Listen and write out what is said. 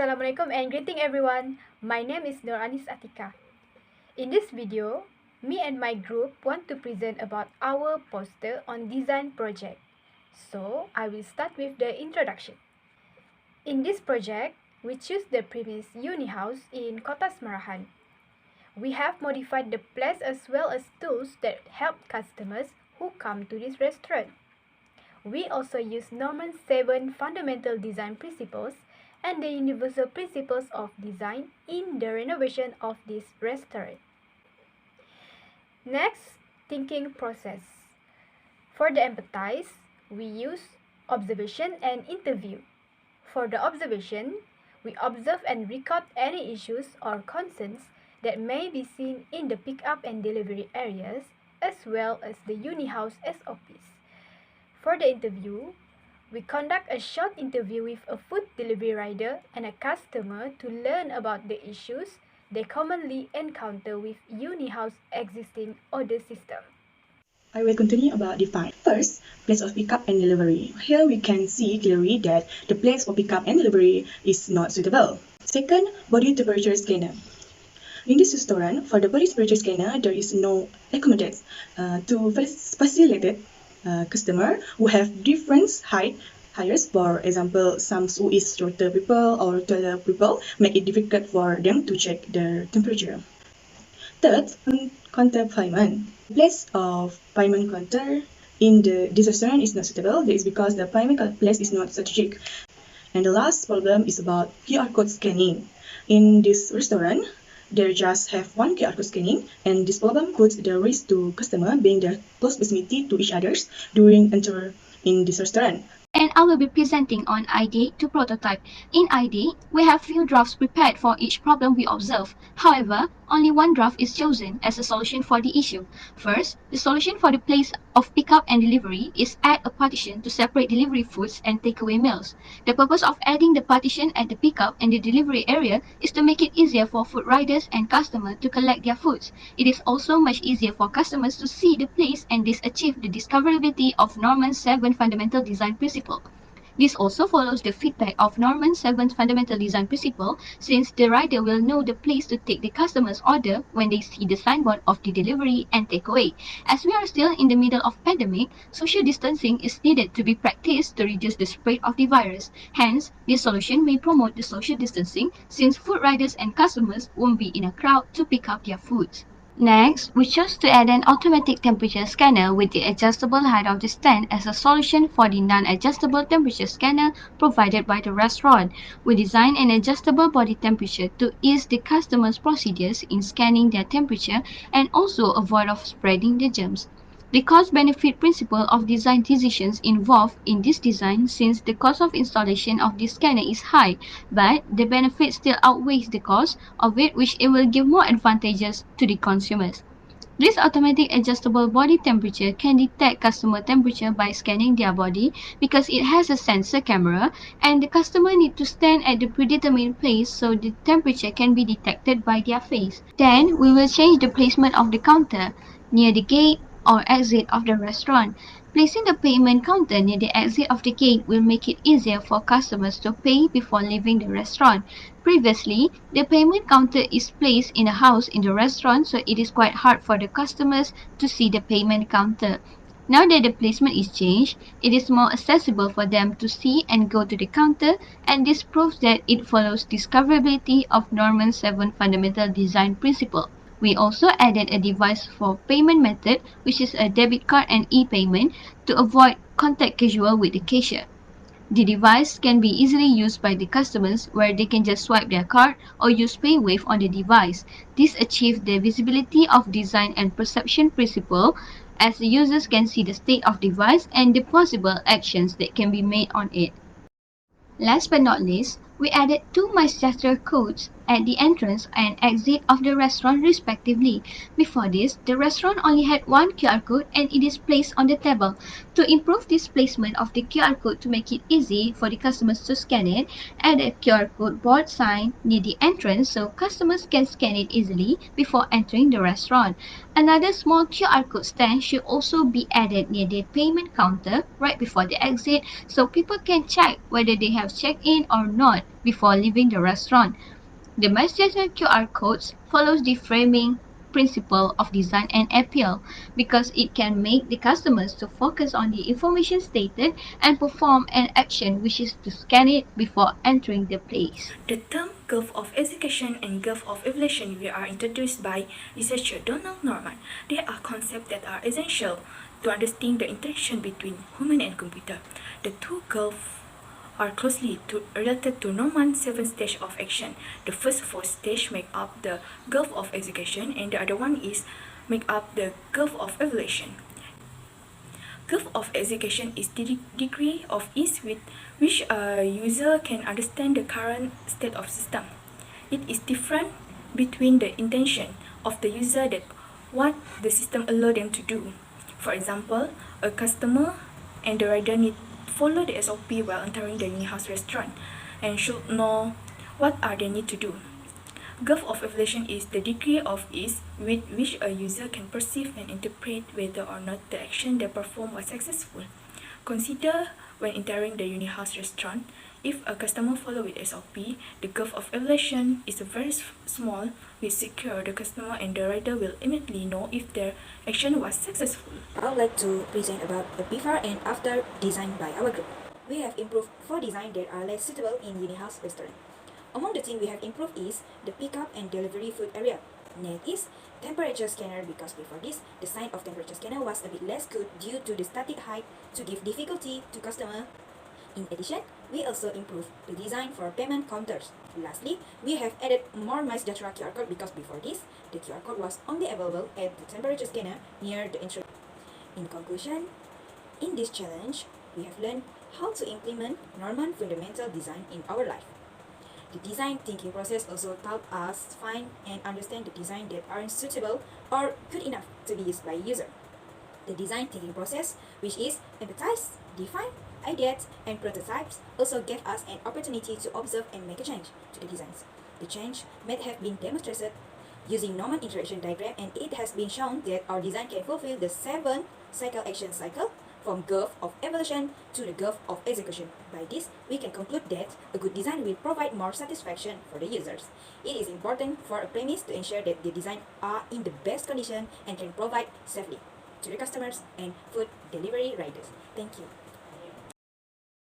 Assalamualaikum and greeting everyone. My name is Noranis Atika. In this video, me and my group want to present about our poster on design project. So, I will start with the introduction. In this project, we choose the premise Uni House in Kota Semarahan. We have modified the place as well as tools that help customers who come to this restaurant. We also use Norman 7 fundamental design principles and the universal principles of design in the renovation of this restaurant. Next, thinking process. For the empathize, we use observation and interview. For the observation, we observe and record any issues or concerns that may be seen in the pickup and delivery areas as well as the Uni House SOPs. For the interview, we conduct a short interview with a food delivery rider and a customer to learn about the issues they commonly encounter with Uni House existing order system. I will continue about define. First, place of pickup and delivery. Here we can see clearly that the place for pickup and delivery is not suitable. Second, body temperature scanner. In this restaurant, for the body temperature scanner, there is no accommodate to facilitate customer who have different heights. For example, some who is shorter people or taller people make it difficult for them to check their temperature. Third, counter payment. The place of payment counter in this restaurant is not suitable. That is because the payment place is not strategic. And the last problem is about QR code scanning. In this restaurant, they just have one QR code scanning, and this problem puts the risk to customer being their close proximity to each others during enter in this restaurant. And I will be presenting on idea to prototype. In idea, we have few drafts prepared for each problem we observe. However, only one draft is chosen as a solution for the issue. First, the solution for the place of pickup and delivery is add a partition to separate delivery foods and takeaway meals. The purpose of adding the partition at the pickup and the delivery area is to make it easier for food riders and customers to collect their foods. It is also much easier for customers to see the place and this achieve the discoverability of Norman 7 fundamental design principle. This also follows the feedback of Norman 7's fundamental design principle, since the rider will know the place to take the customer's order when they see the signboard of the delivery and takeaway. As we are still in the middle of pandemic, social distancing is needed to be practiced to reduce the spread of the virus. Hence, this solution may promote the social distancing, since food riders and customers won't be in a crowd to pick up their foods. Next, we chose to add an automatic temperature scanner with the adjustable height of the stand as a solution for the non-adjustable temperature scanner provided by the restaurant. We designed an adjustable body temperature to ease the customer's procedures in scanning their temperature and also avoid of spreading the germs. The cost-benefit principle of design decisions involved in this design, since the cost of installation of this scanner is high, but the benefit still outweighs the cost of it, which it will give more advantages to the consumers. This automatic adjustable body temperature can detect customer temperature by scanning their body because it has a sensor camera, and the customer need to stand at the predetermined place so the temperature can be detected by their face. Then we will change the placement of the counter near the gate or exit of the restaurant. Placing the payment counter near the exit of the gate will make it easier for customers to pay before leaving the restaurant. Previously, the payment counter is placed in a house in the restaurant, so it is quite hard for the customers to see the payment counter. Now that the placement is changed, it is more accessible for them to see and go to the counter, and this proves that it follows discoverability of Norman 7 fundamental design principle. We also added a device for payment method, which is a debit card and e-payment, to avoid contact casual with the cashier. The device can be easily used by the customers, where they can just swipe their card or use PayWave on the device. This achieves the visibility of design and perception principle, as the users can see the state of device and the possible actions that can be made on it. Last but not least, we added two My Gesture codes at the entrance and exit of the restaurant respectively. Before this, the restaurant only had one QR code and it is placed on the table. To improve this placement of the QR code to make it easy for the customers to scan it, add a QR code board sign near the entrance so customers can scan it easily before entering the restaurant. Another small QR code stand should also be added near the payment counter right before the exit so people can check whether they have checked in or not before leaving the restaurant. The mass gesture QR codes follows the framing principle of design and appeal because it can make the customers to focus on the information stated and perform an action which is to scan it before entering the place. The term Gulf of Execution and Gulf of Evolution were introduced by researcher Donald Norman. They are concepts that are essential to understand the interaction between human and computer. The two gulfs are closely related to Norman's 7 stages of action. The first 4 stages make up the Gulf of Execution and the other one is make up the Gulf of Evolution. Curve of execution is the degree of ease with which a user can understand the current state of system. It is different between the intention of the user that what the system allow them to do. For example, a customer and the rider need follow the SOP while entering the Unihouse restaurant and should know what are they need to do. Gulf of evolution is the degree of ease with which a user can perceive and interpret whether or not the action they performed was successful. Consider when entering the Unihouse restaurant, if a customer follow with SOP, the gulf of evolution is very small, which secure the customer and the rider will immediately know if their action was successful. I would like to present about the before and after design by our group. We have improved 4 designs that are less suitable in Unihouse restaurant. Among the things we have improved is the pickup and delivery food area. Next is temperature scanner because before this, the sign of temperature scanner was a bit less good due to the static height to give difficulty to customer. In addition, we also improved the design for payment counters. Lastly, we have added more mass data QR code because before this, the QR code was only available at the temperature scanner near the entrance. In conclusion, in this challenge, we have learned how to implement Norman fundamental design in our life. The design thinking process also taught us find and understand the design that aren't suitable or good enough to be used by user. The design thinking process, which is empathize, define, ideate, and prototypes, also gave us an opportunity to observe and make a change to the designs. The change may have been demonstrated using Norman interaction diagram, and it has been shown that our design can fulfill the 7 cycle action cycle from Gulf of evolution to the Gulf of execution. By this, we can conclude that a good design will provide more satisfaction for the users. It is important for a premise to ensure that the design are in the best condition and can provide safely to the customers and food delivery riders. Thank you.